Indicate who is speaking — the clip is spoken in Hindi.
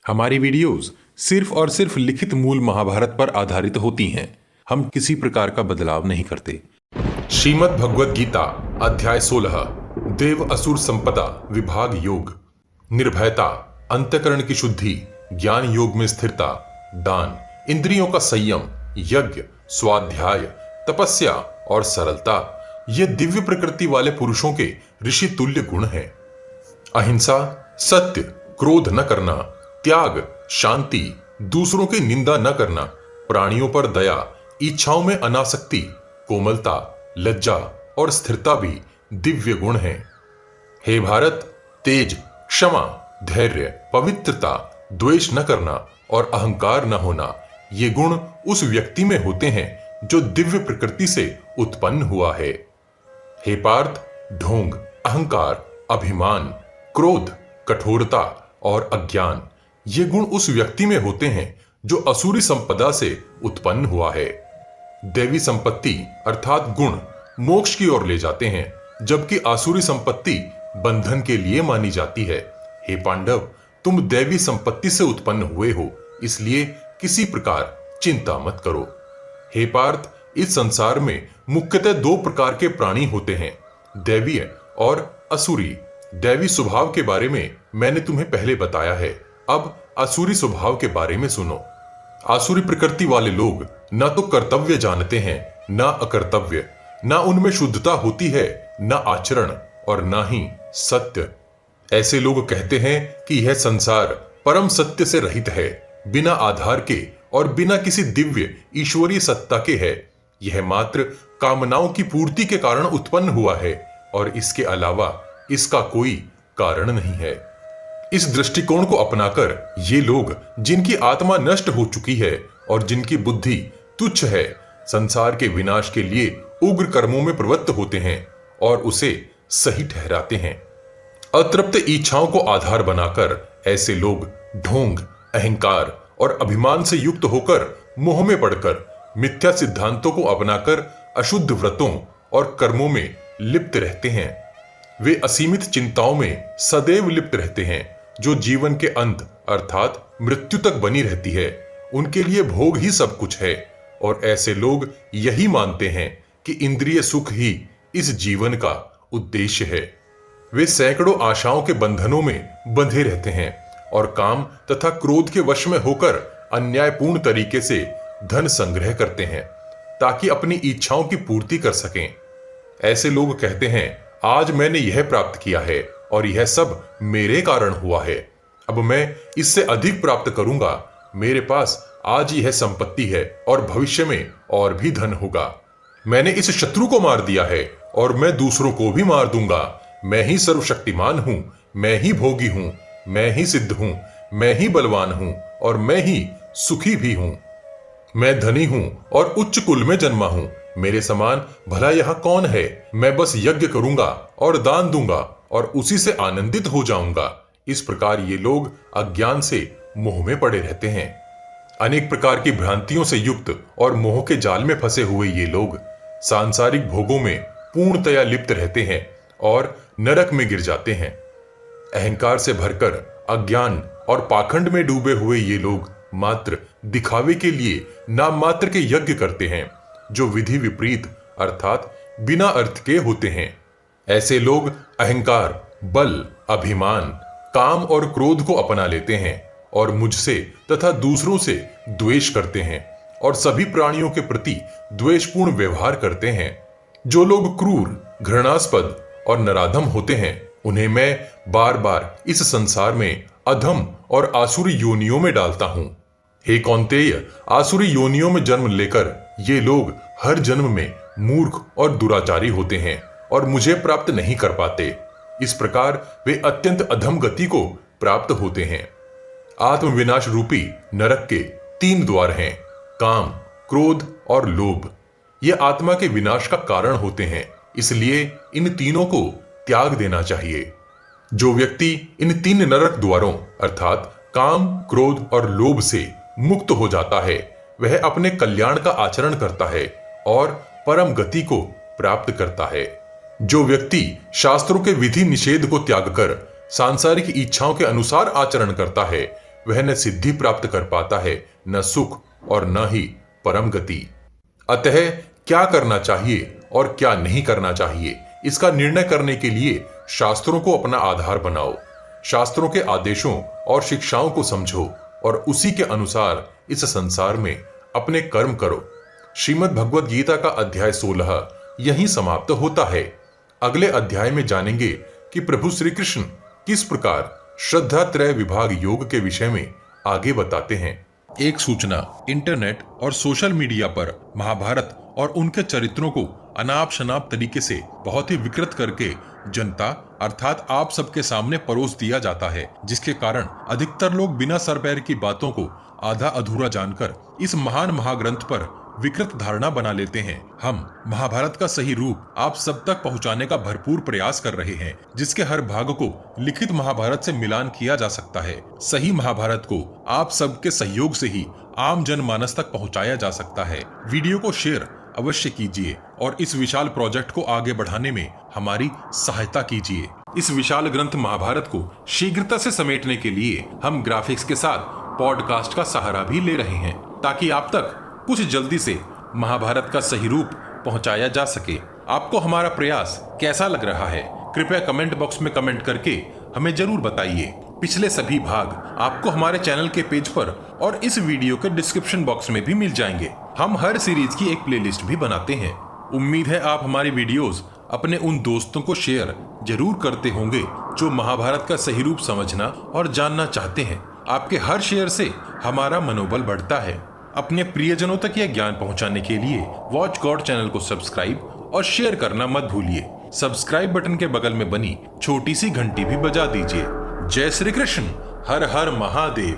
Speaker 1: हमारी वीडियोस सिर्फ और सिर्फ लिखित मूल महाभारत पर आधारित होती हैं। हम किसी प्रकार का बदलाव नहीं करते।
Speaker 2: श्रीमद् भगवद गीता अध्याय 16 देव असुर संपदा विभाग योग। निर्भयता, अंतःकरण की शुद्धि, ज्ञान योग में स्थिरता, दान, इंद्रियों का संयम, यज्ञ, स्वाध्याय, तपस्या और सरलता ये दिव्य प्रकृति वाले पुरुषों के ऋषि तुल्य गुण हैं। अहिंसा, सत्य, क्रोध न करना, त्याग, शांति, दूसरों की निंदा न करना, प्राणियों पर दया, इच्छाओं में अनासक्ति, कोमलता, लज्जा और स्थिरता भी दिव्य गुण हैं। हे भारत, तेज, क्षमा, धैर्य, पवित्रता, द्वेष न करना और अहंकार न होना ये गुण उस व्यक्ति में होते हैं जो दिव्य प्रकृति से उत्पन्न हुआ है। हे पार्थ, ढोंग, अहंकार, अभिमान, क्रोध, कठोरता और अज्ञान ये गुण उस व्यक्ति में होते हैं जो असुरी संपदा से उत्पन्न हुआ है। देवी संपत्ति अर्थात गुण मोक्ष की ओर ले जाते हैं, जबकि आसुरी संपत्ति बंधन के लिए मानी जाती है। हे पांडव, तुम दैवी संपत्ति से उत्पन्न हुए हो, इसलिए किसी प्रकार चिंता मत करो। हे पार्थ, इस संसार में मुख्यतः दो प्रकार के प्राणी होते हैं, दैवीय और असुरी। दैवी स्वभाव के बारे में मैंने तुम्हें पहले बताया है, अब असुरी स्वभाव के बारे में सुनो। आसुरी प्रकृति वाले लोग न तो कर्तव्य जानते हैं, न अकर्तव्य, न उनमें शुद्धता होती है, न आचरण और न ही सत्य। ऐसे लोग कहते हैं कि यह संसार परम सत्य से रहित है, बिना आधार के और बिना किसी दिव्य ईश्वरीय सत्ता के है। यह मात्र कामनाओं की पूर्ति के कारण उत्पन्न हुआ है और इसके अलावा इसका कोई कारण नहीं है। इस दृष्टिकोण को अपनाकर ये लोग, जिनकी आत्मा नष्ट हो चुकी है और जिनकी बुद्धि तुच्छ है, संसार के विनाश के लिए उग्र कर्मों में प्रवृत्त होते हैं और उसे सही ठहराते हैं। अतृप्त इच्छाओं को आधार बनाकर ऐसे लोग ढोंग, अहंकार और अभिमान से युक्त होकर मोह में पड़कर मिथ्या सिद्धांतों को अपनाकर अशुद्ध व्रतों और कर्मों में लिप्त रहते हैं। वे असीमित चिंताओं में सदैव लिप्त रहते हैं, जो जीवन के अंत अर्थात मृत्यु तक बनी रहती है। उनके लिए भोग ही सब कुछ है और ऐसे लोग यही मानते हैं कि इंद्रिय सुख ही इस जीवन का उद्देश्य है। वे सैकड़ों आशाओं के बंधनों में बंधे रहते हैं और काम तथा क्रोध के वश में होकर अन्यायपूर्ण तरीके से धन संग्रह करते हैं ताकि अपनी इच्छाओं की पूर्ति कर सकें। ऐसे लोग कहते हैं, आज मैंने यह प्राप्त किया है और यह सब मेरे कारण हुआ है, अब मैं इससे अधिक प्राप्त करूंगा। मेरे पास आज यह संपत्ति है और भविष्य में और भी धन होगा। मैंने इस शत्रु को मार दिया है और मैं दूसरों को भी मार दूंगा। मैं ही सर्वशक्तिमान हूं, मैं ही भोगी हूं, मैं ही सिद्ध हूं, मैं ही बलवान हूं और मैं ही सुखी भी हूं। मैं धनी हूं और उच्च कुल में जन्मा हूं, मेरे समान भला यहां कौन है। मैं बस यज्ञ करूंगा और दान दूंगा और उसी से आनंदित हो जाऊंगा। इस प्रकार ये लोग अज्ञान से मोह में पड़े रहते हैं। अनेक प्रकार की भ्रांतियों से युक्त और मोह के जाल में फंसे हुए ये लोग सांसारिक भोगों में पूर्णतया लिप्त रहते हैं और नरक में गिर जाते हैं। अहंकार से भरकर अज्ञान और पाखंड में डूबे हुए ये लोग मात्र दिखावे के लिए नाम मात्र के यज्ञ करते हैं, जो विधि विपरीत अर्थात बिना अर्थ के होते हैं। ऐसे लोग अहंकार, बल, अभिमान, काम और क्रोध को अपना लेते हैं और मुझसे तथा दूसरों से द्वेष करते हैं और सभी प्राणियों के प्रति द्वेषपूर्ण व्यवहार करते हैं। जो लोग क्रूर, घृणास्पद और नराधम होते हैं, उन्हें मैं बार बार इस संसार में अधम और आसुरी योनियों में डालता हूं। हे कौन्तेय, आसुरी योनियों में जन्म लेकर ये लोग हर जन्म में मूर्ख और दुराचारी होते हैं और मुझे प्राप्त नहीं कर पाते। इस प्रकार वे अत्यंत अधम गति को प्राप्त होते हैं। आत्मविनाश रूपी नरक के 3 द्वार हैं, काम, क्रोध और लोभ। ये आत्मा के विनाश का कारण होते हैं, इसलिए इन तीनों को त्याग देना चाहिए। जो व्यक्ति इन 3 नरक द्वारों अर्थात काम, क्रोध और लोभ से मुक्त हो जाता है, वह अपने कल्याण का आचरण करता है और परम गति को प्राप्त करता है। जो व्यक्ति शास्त्रों के विधि निषेध को त्याग कर सांसारिक इच्छाओं के अनुसार आचरण करता है, वह न सिद्धि प्राप्त कर पाता है, न सुख और न ही परम गति। अतः क्या करना चाहिए और क्या नहीं करना चाहिए, इसका निर्णय करने के लिए शास्त्रों को अपना आधार बनाओ। शास्त्रों के आदेशों और शिक्षाओं को समझो और उसी के अनुसार इस संसार में अपने कर्म करो। श्रीमद् भगवद गीता का अध्याय 16 यहीं समाप्त होता है। अगले अध्याय में जानेंगे कि प्रभु श्री कृष्ण किस प्रकार श्रद्धा त्रय विभाग योग के विषय में आगे बताते हैं।
Speaker 1: एक सूचना, इंटरनेट और सोशल मीडिया पर महाभारत और उनके चरित्रों को अनाप शनाप तरीके से बहुत ही विकृत करके जनता अर्थात आप सबके सामने परोस दिया जाता है, जिसके कारण अधिकतर लोग बिना सर पैर की बातों को आधा अधूरा जानकर इस महान महाग्रंथ पर विकृत धारणा बना लेते हैं। हम महाभारत का सही रूप आप सब तक पहुंचाने का भरपूर प्रयास कर रहे हैं, जिसके हर भाग को लिखित महाभारत से मिलान किया जा सकता है। सही महाभारत को आप सबके सहयोग से ही आम जनमानस तक पहुंचाया जा सकता है। वीडियो को शेयर अवश्य कीजिए और इस विशाल प्रोजेक्ट को आगे बढ़ाने में हमारी सहायता कीजिए। इस विशाल ग्रंथ महाभारत को शीघ्रता से समेटने के लिए हम ग्राफिक्स के साथ पॉडकास्ट का सहारा भी ले रहे हैं, ताकि आप तक कुछ जल्दी से महाभारत का सही रूप पहुंचाया जा सके। आपको हमारा प्रयास कैसा लग रहा है, कृपया कमेंट बॉक्स में कमेंट करके हमें जरूर बताइए। पिछले सभी भाग आपको हमारे चैनल के पेज पर और इस वीडियो के डिस्क्रिप्शन बॉक्स में भी मिल जाएंगे। हम हर सीरीज की एक प्लेलिस्ट भी बनाते हैं। उम्मीद है आप हमारी वीडियोस अपने उन दोस्तों को शेयर जरूर करते होंगे जो महाभारत का सही रूप समझना और जानना चाहते हैं। आपके हर शेयर से हमारा मनोबल बढ़ता है। अपने प्रियजनों तक यह ज्ञान पहुंचाने के लिए वॉच गॉड चैनल को सब्सक्राइब और शेयर करना मत भूलिए। सब्सक्राइब बटन के बगल में बनी छोटी सी घंटी भी बजा दीजिए। जय श्री कृष्ण, हर हर महादेव।